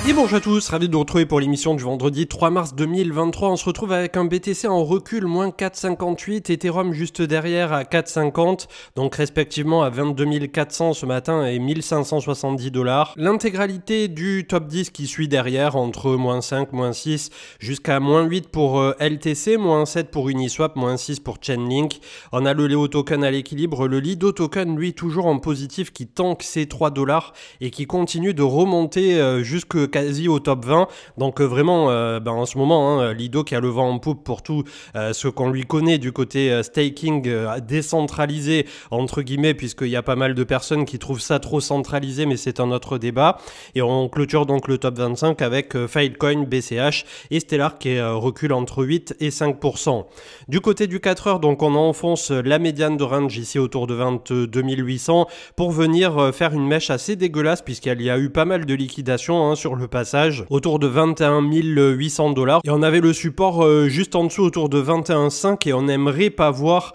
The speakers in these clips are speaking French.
Et bonjour à tous, ravi de vous retrouver pour l'émission du vendredi 3 mars 2023. On se retrouve avec un BTC en recul, moins 4,58, Ethereum juste derrière à 4,50, donc respectivement à 22 400 ce matin et 1570 $. L'intégralité du top 10 qui suit derrière, entre moins 5, moins 6, jusqu'à moins 8 pour LTC, moins 7 pour Uniswap, moins 6 pour Chainlink. On a le Leo Token à l'équilibre, le Lido Token lui toujours en positif qui tank ses 3 $ et qui continue de remonter jusque quasi au top 20, donc vraiment en ce moment Lido qui a le vent en poupe pour tout ce qu'on lui connaît du côté staking décentralisé entre guillemets, puisqu'il y a pas mal de personnes qui trouvent ça trop centralisé, mais c'est un autre débat. Et on clôture donc le top 25 avec Filecoin, BCH et Stellar qui recule entre 8 et 5%. Du côté du 4 heures, donc on enfonce la médiane de range ici autour de 22 800 pour venir faire une mèche assez dégueulasse, puisqu'il y a eu pas mal de liquidations sur le passage autour de 21 800 $, et on avait le support juste en dessous autour de 21,5, et on n'aimerait pas voir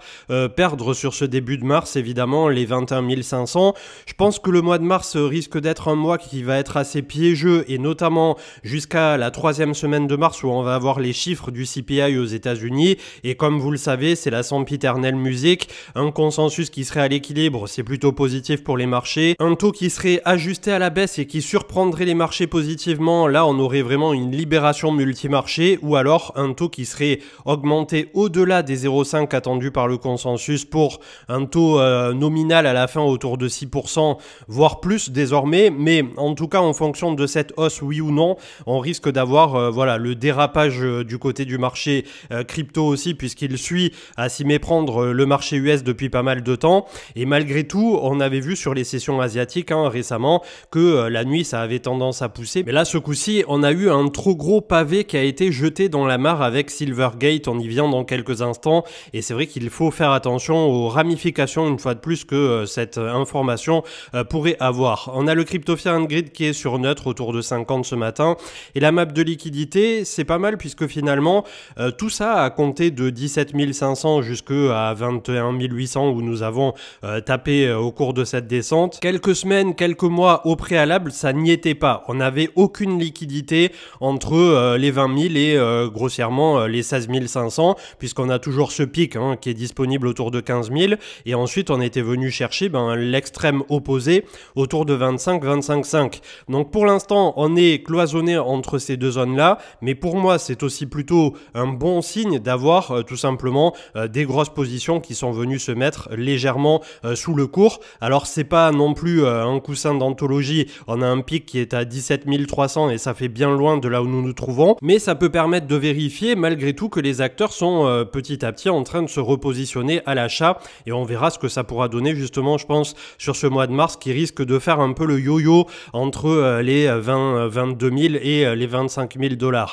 perdre sur ce début de mars évidemment les 21 500. Je pense que le mois de mars risque d'être un mois qui va être assez piégeux, et notamment jusqu'à la 3e semaine de mars où on va avoir les chiffres du CPI aux États-Unis, et comme vous le savez c'est la sempiternelle musique. Un consensus qui serait à l'équilibre, c'est plutôt positif pour les marchés. Un taux qui serait ajusté à la baisse et qui surprendrait les marchés positivement, là on aurait vraiment une libération multimarché, ou alors un taux qui serait augmenté au-delà des 0,5 attendus par le consensus pour un taux nominal à la fin autour de 6%, voire plus désormais. Mais en tout cas en fonction de cette hausse, oui ou non, on risque d'avoir le dérapage du côté du marché crypto aussi, puisqu'il suit à s'y méprendre le marché US depuis pas mal de temps. Et malgré tout, on avait vu sur les sessions asiatiques récemment que la nuit ça avait tendance à pousser, mais là ce coup-ci on a eu un trop gros pavé qui a été jeté dans la mare avec Silvergate. On y vient dans quelques instants, et c'est vrai qu'il faut faire attention aux ramifications une fois de plus que cette information pourrait avoir. On a le Crypto Fear and Greed qui est sur neutre autour de 50 ce matin, et la map de liquidité c'est pas mal, puisque finalement tout ça a compté de 17 500 jusqu'à 21 800 où nous avons tapé au cours de cette descente. Quelques semaines, quelques mois au préalable, ça n'y était pas. On n'avait aucune liquidité entre les 20 000 et grossièrement les 16 500, puisqu'on a toujours ce pic qui est disponible autour de 15 000, et ensuite on était venu chercher l'extrême opposé autour de 25-25,5. Donc pour l'instant on est cloisonné entre ces deux zones là, mais pour moi c'est aussi plutôt un bon signe d'avoir tout simplement des grosses positions qui sont venues se mettre légèrement sous le cours. Alors c'est pas non plus un coussin d'anthologie, on a un pic qui est à 17 300 et ça fait bien loin de là où nous nous trouvons, mais ça peut permettre de vérifier malgré tout que les acteurs sont petit à petit en train de se repositionner à l'achat, et on verra ce que ça pourra donner justement, je pense, sur ce mois de mars qui risque de faire un peu le yo-yo entre les 22 000 et les 25 000 $.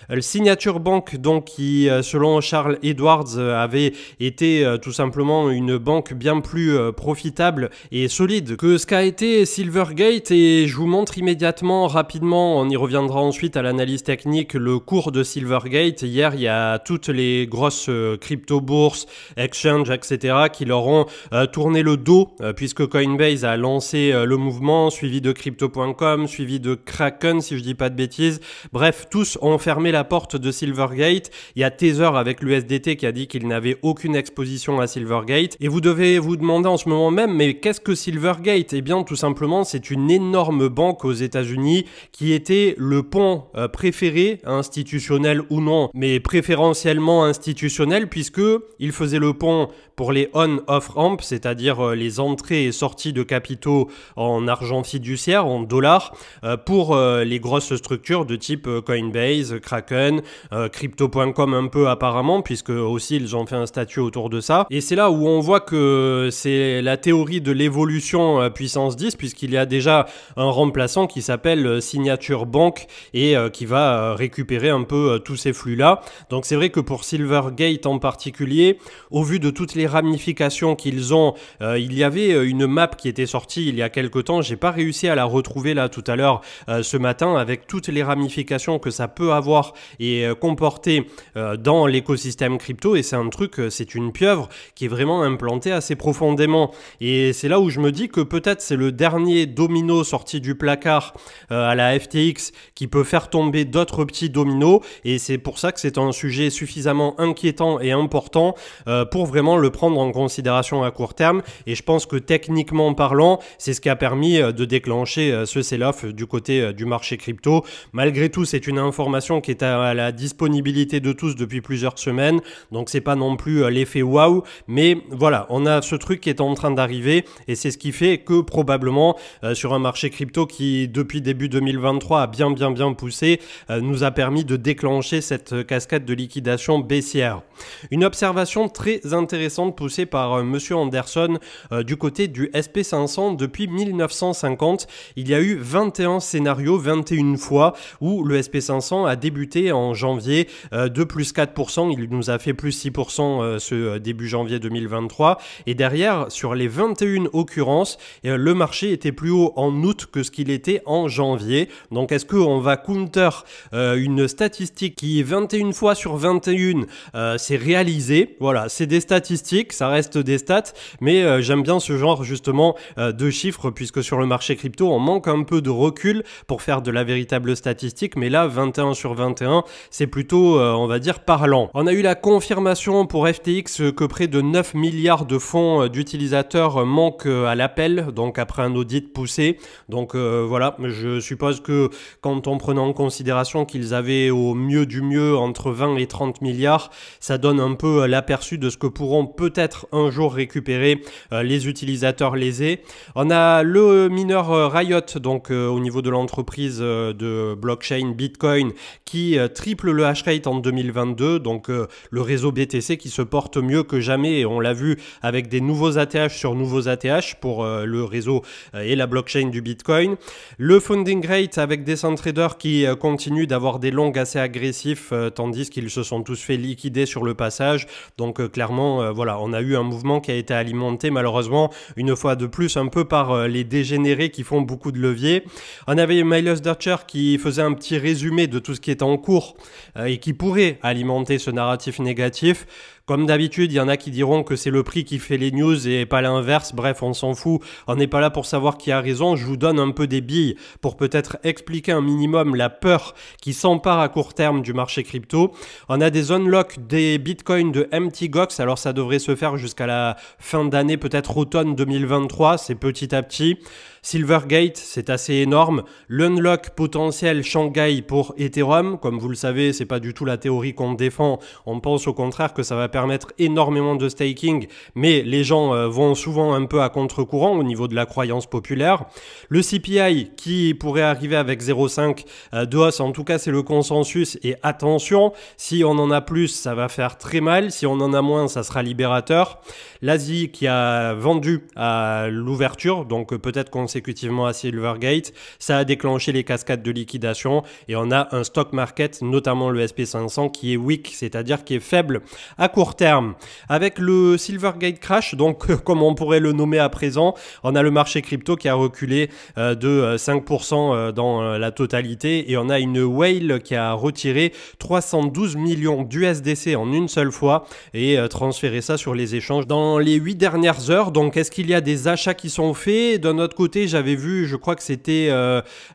Le Signature Bank, donc, qui selon Charles Edwards avait été tout simplement une banque bien plus profitable et solide que ce qu'a été Silvergate, et je vous montre immédiatement, rapidement, on y reviendra ensuite à l'analyse technique, le cours de Silvergate. Hier, il y a toutes les grosses crypto-bourses, exchanges, etc. qui leur ont tourné le dos, puisque Coinbase a lancé le mouvement, suivi de Crypto.com, suivi de Kraken, si je dis pas de bêtises. Bref, tous ont fermé la porte de Silvergate. Il y a Tether avec l'USDT qui a dit qu'il n'avait aucune exposition à Silvergate, et vous devez vous demander en ce moment même, mais qu'est-ce que Silvergate? Eh bien tout simplement c'est une énorme banque aux États-Unis qui était le pont préféré, institutionnel ou non, mais préférentiellement institutionnel, puisque il faisait le pont pour les on-off ramps, c'est-à-dire les entrées et sorties de capitaux en argent fiduciaire, en dollars, pour les grosses structures de type Coinbase, Kraken, Crypto.com un peu apparemment, puisque aussi ils ont fait un statut autour de ça. Et c'est là où on voit que c'est la théorie de l'évolution puissance 10, puisqu'il y a déjà un remplaçant qui s'appelle Signature Bank et qui va récupérer un peu tous ces flux-là. Donc c'est vrai que pour Silvergate en particulier, au vu de toutes les ramifications qu'ils ont, il y avait une map qui était sortie il y a quelques temps, j'ai pas réussi à la retrouver là tout à l'heure ce matin, avec toutes les ramifications que ça peut avoir fort et comporté dans l'écosystème crypto, et c'est un truc, c'est une pieuvre qui est vraiment implantée assez profondément. Et c'est là où je me dis que peut-être c'est le dernier domino sorti du placard à la FTX qui peut faire tomber d'autres petits dominos, et c'est pour ça que c'est un sujet suffisamment inquiétant et important pour vraiment le prendre en considération à court terme. Et je pense que techniquement parlant, c'est ce qui a permis de déclencher ce sell-off du côté du marché crypto. Malgré tout, c'est une information qui est à la disponibilité de tous depuis plusieurs semaines, donc c'est pas non plus l'effet waouh, mais voilà, on a ce truc qui est en train d'arriver, et c'est ce qui fait que probablement sur un marché crypto qui depuis début 2023 a bien poussé, nous a permis de déclencher cette cascade de liquidation baissière. Une observation très intéressante poussée par monsieur Anderson du côté du SP500. Depuis 1950, il y a eu 21 scénarios, 21 fois où le SP500 a débuté en janvier de plus 4%, il nous a fait plus 6% ce début janvier 2023, et derrière, sur les 21 occurrences, le marché était plus haut en août que ce qu'il était en janvier. Donc est-ce qu'on va counter une statistique qui 21 fois sur 21 c'est réalisé? Voilà, c'est des statistiques, ça reste des stats, mais j'aime bien ce genre justement de chiffres, puisque sur le marché crypto on manque un peu de recul pour faire de la véritable statistique, mais là 21 sur 21 c'est plutôt on va dire parlant. On a eu la confirmation pour FTX que près de 9 milliards de fonds d'utilisateurs manquent à l'appel, donc après un audit poussé. Donc voilà, je suppose que quand on prenait en considération qu'ils avaient au mieux du mieux entre 20 et 30 milliards, ça donne un peu l'aperçu de ce que pourront peut-être un jour récupérer les utilisateurs lésés. On a le mineur Riot, donc au niveau de l'entreprise de blockchain Bitcoin, qui triple le hash rate en 2022, donc le réseau BTC qui se porte mieux que jamais, et on l'a vu avec des nouveaux ATH sur nouveaux ATH pour le réseau et la blockchain du Bitcoin. Le funding rate avec Decentrader qui continue d'avoir des longs assez agressifs, tandis qu'ils se sont tous fait liquider sur le passage. Donc clairement, voilà, on a eu un mouvement qui a été alimenté malheureusement une fois de plus un peu par les dégénérés qui font beaucoup de levier. On avait Miles Dutcher qui faisait un petit résumé de tout ce qui est en cours et qui pourrait alimenter ce narratif négatif. Comme d'habitude, il y en a qui diront que c'est le prix qui fait les news et pas l'inverse. Bref, on s'en fout. On n'est pas là pour savoir qui a raison. Je vous donne un peu des billes pour peut-être expliquer un minimum la peur qui s'empare à court terme du marché crypto. On a des unlocks des bitcoins de MTGOX. Alors ça devrait se faire jusqu'à la fin d'année, peut-être automne 2023. C'est petit à petit. Silvergate, c'est assez énorme. L'unlock potentiel Shanghai pour Ethereum, comme vous le savez, c'est pas du tout la théorie qu'on défend. On pense au contraire que ça va permettre énormément de staking, mais les gens vont souvent un peu à contre-courant au niveau de la croyance populaire. Le CPI qui pourrait arriver avec 0,5 de hausse, en tout cas c'est le consensus, et attention, si on en a plus, ça va faire très mal. Si on en a moins, ça sera libérateur. L'Asie qui a vendu à l'ouverture, donc peut-être consécutivement à Silvergate, ça a déclenché les cascades de liquidation, et on a un stock market, notamment le SP500, qui est weak, c'est-à-dire qui est faible à court terme. Avec le Silvergate crash, donc comme on pourrait le nommer à présent, on a le marché crypto qui a reculé de 5% dans la totalité, et on a une whale qui a retiré 312 millions d'USDC en une seule fois et transféré ça sur les échanges dans les 8 dernières heures. Donc est-ce qu'il y a des achats qui sont faits? D'un autre côté, j'avais vu, je crois que c'était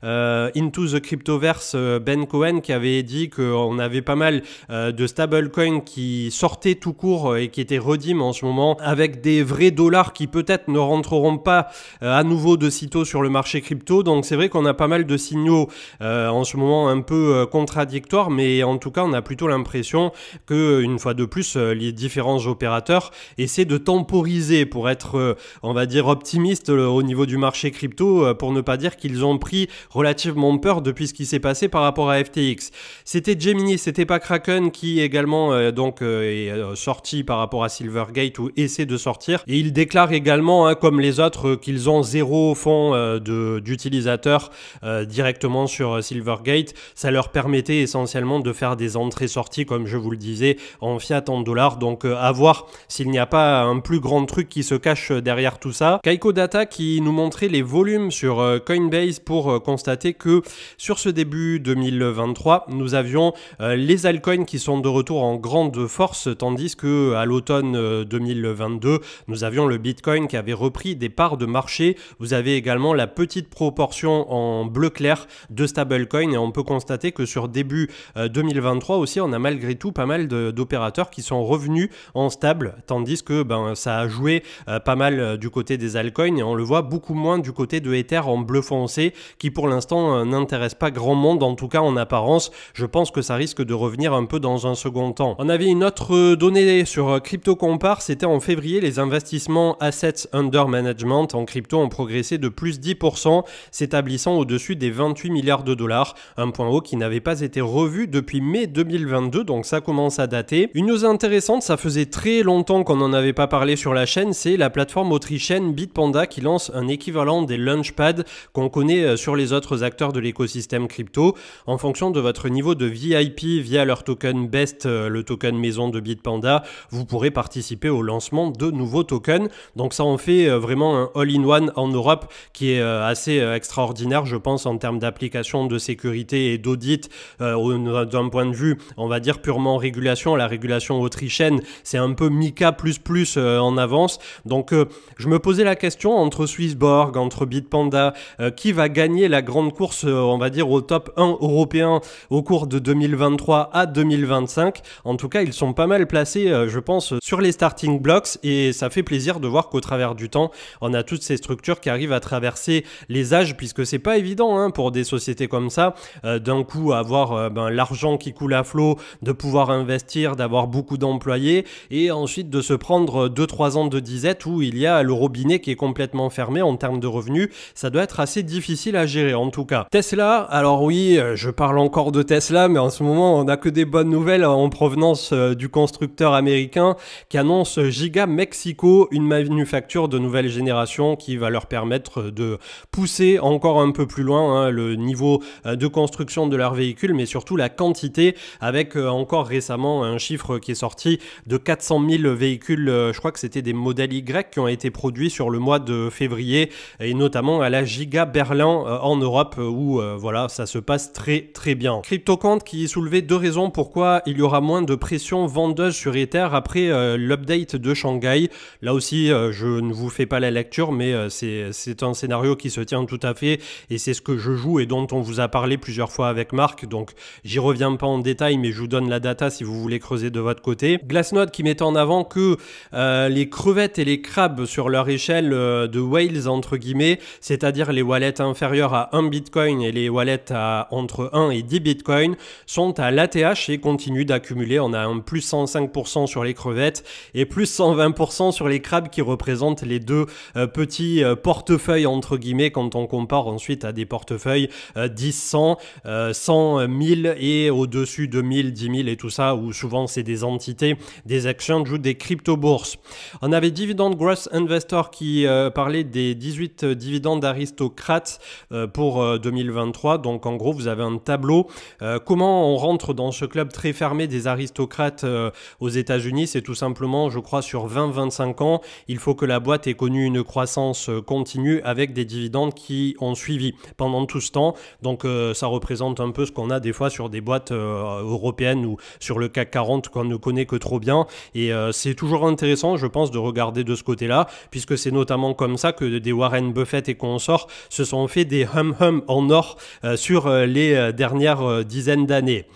Into the Cryptoverse, Ben Cohen, qui avait dit qu'on avait pas mal de stablecoins qui sortaient tout court et qui étaient redeem en ce moment avec des vrais dollars qui peut-être ne rentreront pas à nouveau de sitôt sur le marché crypto. Donc c'est vrai qu'on a pas mal de signaux en ce moment un peu contradictoires, mais en tout cas on a plutôt l'impression que une fois de plus les différents opérateurs essaient de temporiser pour être on va dire optimiste au niveau du marché crypto, pour ne pas dire qu'ils ont pris relativement peur depuis ce qui s'est passé par rapport à FTX. C'était Gemini, c'était pas Kraken qui également est sorti par rapport à Silvergate ou essaient de sortir. Et ils déclarent également, comme les autres, qu'ils ont 0 fonds d'utilisateurs directement sur Silvergate. Ça leur permettait essentiellement de faire des entrées-sorties, comme je vous le disais, en fiat, en dollars. Donc à voir s'il n'y a pas un plus grand truc qui se cache derrière tout ça. Kaiko Data qui nous montrait les volumes sur Coinbase pour constater que sur ce début 2023, nous avions les altcoins qui sont de retour en grande force, tandis que à l'automne 2022, nous avions le Bitcoin qui avait repris des parts de marché. Vous avez également la petite proportion en bleu clair de stablecoin et on peut constater que sur début 2023 aussi, on a malgré tout pas mal d'opérateurs qui sont revenus en stable, tandis que ça a joué pas mal du côté des altcoins et on le voit beaucoup moins du côté de Ether en bleu foncé qui pour l'instant n'intéresse pas grand monde, en tout cas en apparence. Je pense que ça risque de revenir un peu dans un second temps. On avait une autre donnée sur CryptoCompare, c'était en février, les investissements Assets Under Management en crypto ont progressé de plus 10%, s'établissant au-dessus des 28 milliards de dollars, un point haut qui n'avait pas été revu depuis mai 2022, donc ça commence à dater. Une news intéressante, ça faisait très longtemps qu'on n'en avait pas parlé sur la chaîne, c'est la plateforme autrichienne Bitpanda qui lance un équivalent des Launchpad qu'on connaît sur les autres acteurs de l'écosystème crypto. En fonction de votre niveau de VIP via leur token BEST, le token maison de Bitpanda, vous pourrez participer au lancement de nouveaux tokens. Donc ça en fait vraiment un all-in-one en Europe qui est assez extraordinaire, je pense, en termes d'application de sécurité et d'audit d'un point de vue, on va dire, purement régulation. La régulation autrichienne, c'est un peu MiCA++ en avance. Donc je me posais la question entre Swissborg, entre Bitpanda, qui va gagner la grande course, on va dire, au top 1 européen au cours de 2023 à 2025. En tout cas, ils sont pas mal placés, je pense, sur les starting blocks et ça fait plaisir de voir qu'au travers du temps, on a toutes ces structures qui arrivent à traverser les âges, puisque c'est pas évident pour des sociétés comme ça, d'un coup avoir l'argent qui coule à flot, de pouvoir investir, d'avoir beaucoup d'employés et ensuite de se prendre 2-3 ans de disette où il y a le robinet qui est complètement fermé en termes de revenus. Ça doit être assez difficile à gérer en tout cas. Tesla, alors oui, je parle encore de Tesla, mais en ce moment on n'a que des bonnes nouvelles en provenance du constructeur américain qui annonce Giga Mexico, une manufacture de nouvelle génération qui va leur permettre de pousser encore un peu plus loin le niveau de construction de leurs véhicules, mais surtout la quantité, avec encore récemment un chiffre qui est sorti de 400 000 véhicules, je crois que c'était des modèles Y qui ont été produits sur le mois de février et notamment à la Giga Berlin en Europe où voilà, ça se passe très très bien. CryptoQuant qui soulevait 2 raisons pourquoi il y aura moins de pression vendeuse sur Ether après l'update de Shanghai. Là aussi, je ne vous fais pas la lecture, mais c'est un scénario qui se tient tout à fait et c'est ce que je joue et dont on vous a parlé plusieurs fois avec Marc, donc j'y reviens pas en détail, mais je vous donne la data si vous voulez creuser de votre côté. Glassnode qui met en avant que les crevettes et les crabes sur leur échelle de whales entre guillemets, c'est-à-dire les wallets inférieurs à 1 bitcoin et les wallets à entre 1 et 10 bitcoins, sont à l'ATH et continuent d'accumuler. On a un plus 105% sur les crevettes et plus 120% sur les crabes qui représentent les deux petits portefeuilles entre guillemets quand on compare ensuite à des portefeuilles 10, 100, 100, 1000 et au-dessus de 1000, 10 000 et tout ça où souvent c'est des entités, des exchanges ou des crypto-bourses. On avait Dividend Growth Investor qui parlait des 18 dividendes aristocrates pour 2023. Donc en gros vous avez un tableau. Comment on rentre dans ce club très fermé des aristocrates aux États-Unis? C'est tout simplement, je crois, sur 20-25 ans, il faut que la boîte ait connu une croissance continue avec des dividendes qui ont suivi pendant tout ce temps. Donc ça représente un peu ce qu'on a des fois sur des boîtes européennes ou sur le CAC 40 qu'on ne connaît que trop bien. Et c'est toujours intéressant, je pense, de regarder de ce côté-là, puisque c'est notamment comme ça que des Warren Buffett et consorts se sont fait des hum-hum en or sur les dernières dizaines d'années.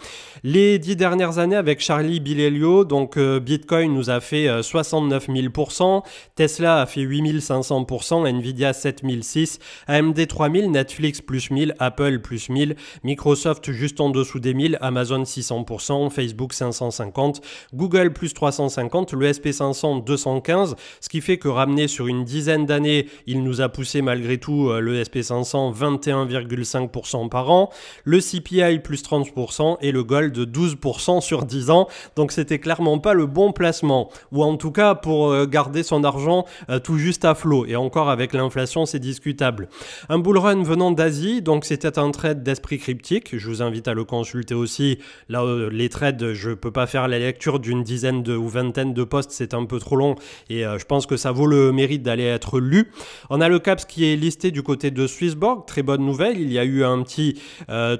Les 10 dernières années avec Charlie Bilelio, donc Bitcoin nous a fait 69 000%, Tesla a fait 8500%, Nvidia 7006, AMD 3000, Netflix plus 1000, Apple plus 1000, Microsoft juste en dessous des 1000, Amazon 600%, Facebook 550, Google plus 350, le SP500 215, ce qui fait que ramené sur une dizaine d'années, il nous a poussé malgré tout le SP500 21,5% par an, le CPI plus 30% et le Gold de 12% sur 10 ans. Donc c'était clairement clairement pas le bon placement, ou en tout cas pour garder son argent tout juste à flot, et encore avec l'inflation c'est discutable. Un bull run venant d'Asie, donc c'était un trade d'esprit cryptique, je vous invite à le consulter aussi. Là les trades, je peux pas faire la lecture d'une dizaine ou vingtaine de posts, c'est un peu trop long, et je pense que ça vaut le mérite d'aller être lu. On a le CAPS qui est listé du côté de Swissborg, très bonne nouvelle, il y a eu un petit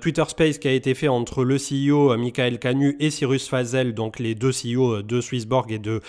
Twitter Space qui a été fait entre le CEO Michael Canu et Cyrus Fazel, donc les deux CEO de Swissborg et de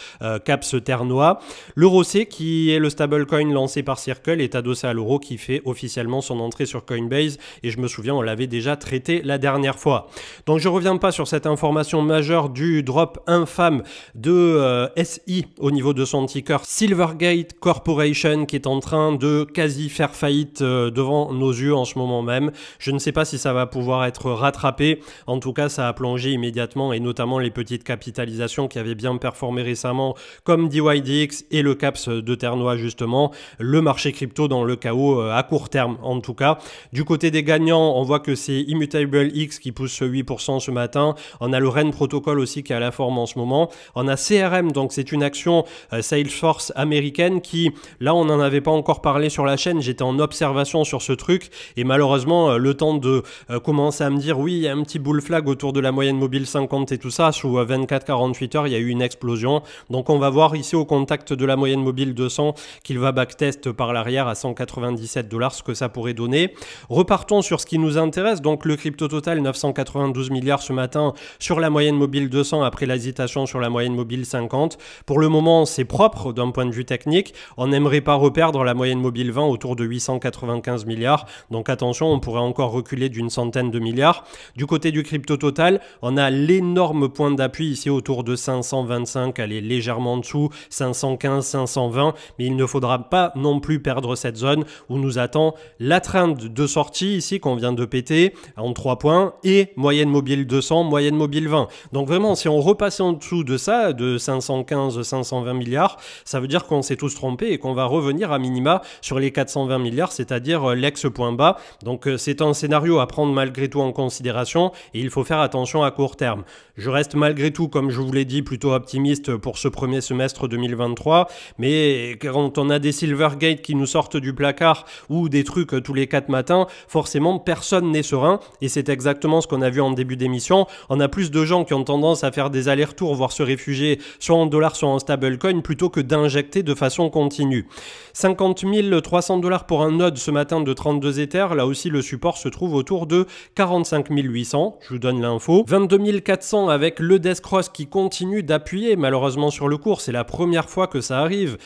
CAPS ternois. L'euro C, qui est le stablecoin lancé par Circle, est adossé à l'euro, qui fait officiellement son entrée sur Coinbase, et je me souviens on l'avait déjà traité la dernière fois. Donc je reviens pas sur cette information majeure du drop infâme de SI au niveau de son ticker Silvergate Corporation, qui est en train de quasi faire faillite devant nos yeux en ce moment même. Je ne sais pas si ça va pouvoir être rattrapé, en tout cas ça a plongé immédiatement, et notamment les petites capitalisations qui avaient bien performé récemment comme DYDX et le CAPS de Ternois justement, le marché crypto dans le chaos à court terme en tout cas. Du côté des gagnants, on voit que c'est Immutable X qui pousse 8% ce matin, on a le REN Protocol aussi qui est à la forme en ce moment, on a CRM, donc c'est une action Salesforce américaine qui, là on n'en avait pas encore parlé sur la chaîne, j'étais en observation sur ce truc, et malheureusement le temps de commencer à me dire oui il y a un petit bull flag autour de la moyenne mobile 50 et tout ça, sous 24-48 heures il y a eu une explosion, donc on va voir ici au contact de la moyenne mobile 200 qu'il va backtest par l'arrière à 197 $, ce que ça pourrait donner. Repartons sur ce qui nous intéresse, donc le crypto total 992 milliards ce matin sur la moyenne mobile 200 après l'hésitation sur la moyenne mobile 50. Pour le moment c'est propre d'un point de vue technique, on n'aimerait pas reperdre la moyenne mobile 20 autour de 895 milliards, donc attention on pourrait encore reculer d'une centaine de milliards. Du côté du crypto total, on a l'énorme point d'appui ici autour de 525, elle est légèrement en dessous, 515, 520, mais il ne faudra pas non plus perdre cette zone où nous attend la trend de sortie ici qu'on vient de péter en 3 points, et moyenne mobile 200, moyenne mobile 20. Donc vraiment si on repassait en dessous de ça, de 515, 520 milliards, ça veut dire qu'on s'est tous trompés et qu'on va revenir à minima sur les 420 milliards, c'est-à-dire l'ex-point bas. Donc c'est un scénario à prendre malgré tout en considération, et il faut faire attention à court terme. Je reste malgré tout, comme je vous l'ai dit, plutôt optimiste pour ce premier semestre 2023, mais quand on a des Silvergate qui nous sortent du placard ou des trucs tous les 4 matins, forcément personne n'est serein, et c'est exactement ce qu'on a vu en début d'émission. On a plus de gens qui ont tendance à faire des allers-retours, voire se réfugier soit en dollars soit en stablecoin, plutôt que d'injecter de façon continue. 50 300 $ pour un node ce matin de 32 Ethers, là aussi le support se trouve autour de 45 800, je vous donne l'info. 22 400 avec le Death Cross qui continue d'appuyer malheureusement sur le cours, c'est la première fois que ça arrive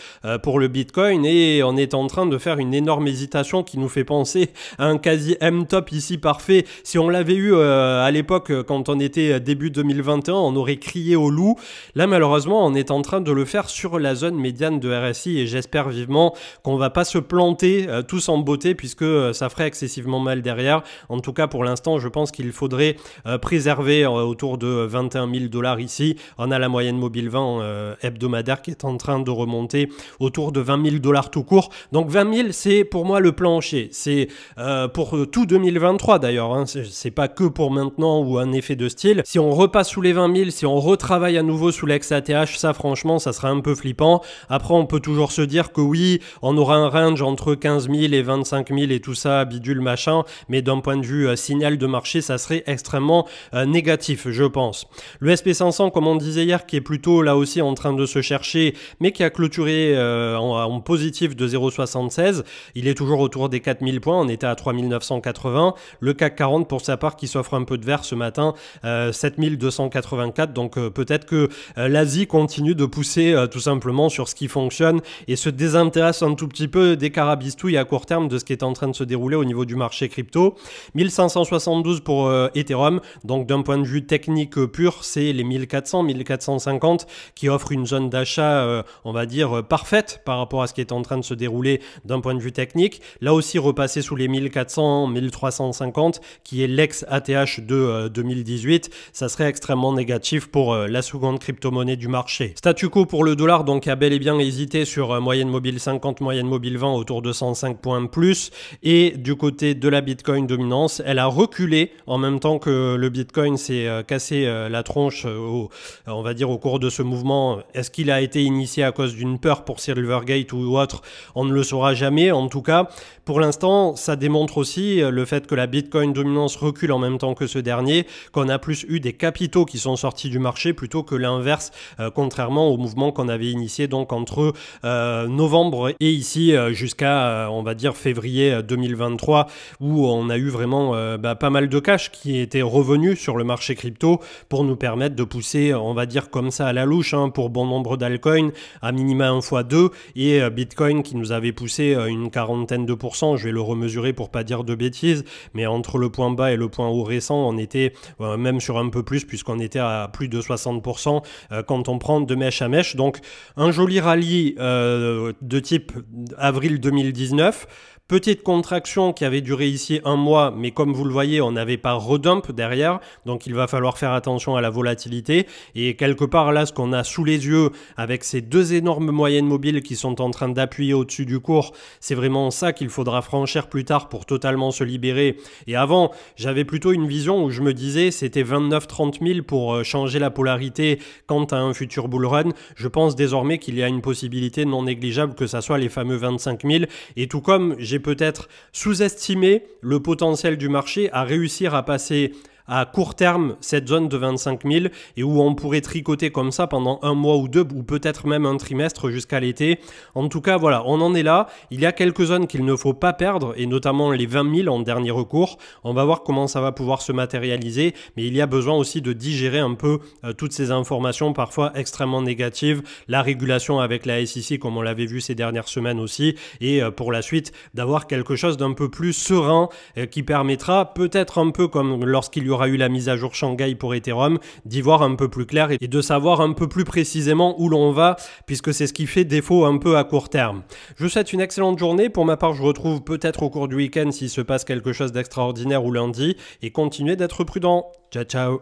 pour le Bitcoin, et on est en train de faire une énorme hésitation qui nous fait penser à un quasi M-top ici parfait. Si on l'avait eu à l'époque quand on était début 2021, on aurait crié au loup. Là malheureusement on est en train de le faire sur la zone médiane de RSI, et j'espère vivement qu'on va pas se planter tous en beauté, puisque ça ferait excessivement mal derrière. En tout cas pour l'instant je pense qu'il faudrait préserver autour de 21 000 $ ici. On a la moyenne mobile 20 hebdomadaire qui est en train de remonter autour de 20 000 $ tout court. Donc 20 000 c'est pour moi le plancher, c'est pour tout 2023 d'ailleurs, hein. C'est pas que pour maintenant ou un effet de style. Si on repasse sous les 20 000, si on retravaille à nouveau sous l'ex-ATH, ça franchement ça sera un peu flippant. Après on peut toujours se dire que oui, on aura un range entre 15 000 et 25 000 et tout ça, bidule machin, mais d'un point de vue signal de marché, ça serait extrêmement négatif, je pense. Le SP500, comme on disait hier, qui est plutôt là aussi en train de se chercher, mais qui a clôturé en positif de 0,76, il est toujours autour des 4000 points, on était à 3980. Le CAC 40 pour sa part qui s'offre un peu de vert ce matin, 7284, donc peut-être que l'Asie continue de pousser tout simplement sur ce qui fonctionne et se désintéresse un tout petit peu des carabistouilles à court terme de ce qui est en train de se dérouler au niveau du marché crypto. 1572 pour Ethereum, donc d'un point de vue technique pur, c'est les 1400, 1450 qui offrent une zone d'achat, on va dire, parfaite par rapport à ce qui est en train de se dérouler d'un point de vue technique. Là aussi, repasser sous les 1400, 1350, qui est l'ex-ATH de 2018, ça serait extrêmement négatif pour la seconde crypto-monnaie du marché. Statu quo pour le dollar, donc a bel et bien hésité sur moyenne mobile 50, moyenne mobile 20 autour de 105 points de plus. Et du côté de la Bitcoin dominance, elle a reculé en même temps que le Bitcoin s'est cassé la tronche on va dire au cours de ce mouvement. Est-ce qu'il a été initié à cause d'une peur pour Silvergate ou autre? On ne le saura jamais. En tout cas, pour l'instant, ça démontre aussi le fait que la Bitcoin dominance recule en même temps que ce dernier, qu'on a plus eu des capitaux qui sont sortis du marché plutôt que l'inverse, contrairement au mouvement qu'on avait initié donc entre novembre et ici jusqu'à on va dire février 2023, où on a eu vraiment pas mal de cash qui étaient revenus sur le marché crypto pour nous permettre de pousser, on va dire comme ça à la louche, pour bon nombre d'altcoins, à minima 1x2, et Bitcoin qui nous avait poussé une quarantaine de pourcents, je vais le remesurer pour pas dire de bêtises, mais entre le point bas et le point haut récent, on était même sur un peu plus, puisqu'on était à plus de 60% quand on prend de mèche à mèche. Donc un joli rallye de type avril 2019. Petite contraction qui avait duré ici un mois, mais comme vous le voyez, on n'avait pas redump derrière, donc il va falloir faire attention à la volatilité. Et quelque part là, ce qu'on a sous les yeux avec ces deux énormes moyennes mobiles qui sont en train d'appuyer au-dessus du cours, c'est vraiment ça qu'il faudra franchir plus tard pour totalement se libérer. Et avant, j'avais plutôt une vision où je me disais c'était 29-30 000 pour changer la polarité quant à un futur bull run. Je pense désormais qu'il y a une possibilité non négligeable que ça soit les fameux 25 000. Et tout comme j'ai peut-être sous-estimé le potentiel du marché à réussir à passer à court terme cette zone de 25 000 et où on pourrait tricoter comme ça pendant un mois ou deux ou peut-être même un trimestre jusqu'à l'été. En tout cas, voilà, on en est là. Il y a quelques zones qu'il ne faut pas perdre et notamment les 20 000 en dernier recours. On va voir comment ça va pouvoir se matérialiser, mais il y a besoin aussi de digérer un peu toutes ces informations parfois extrêmement négatives, la régulation avec la SEC comme on l'avait vu ces dernières semaines aussi, et pour la suite d'avoir quelque chose d'un peu plus serein qui permettra peut-être un peu comme lorsqu'il y aura eu la mise à jour Shanghai pour Ethereum, d'y voir un peu plus clair et de savoir un peu plus précisément où l'on va, puisque c'est ce qui fait défaut un peu à court terme. Je vous souhaite une excellente journée. Pour ma part, je vous retrouve peut-être au cours du week-end s'il se passe quelque chose d'extraordinaire ou lundi, et continuez d'être prudent. Ciao, ciao.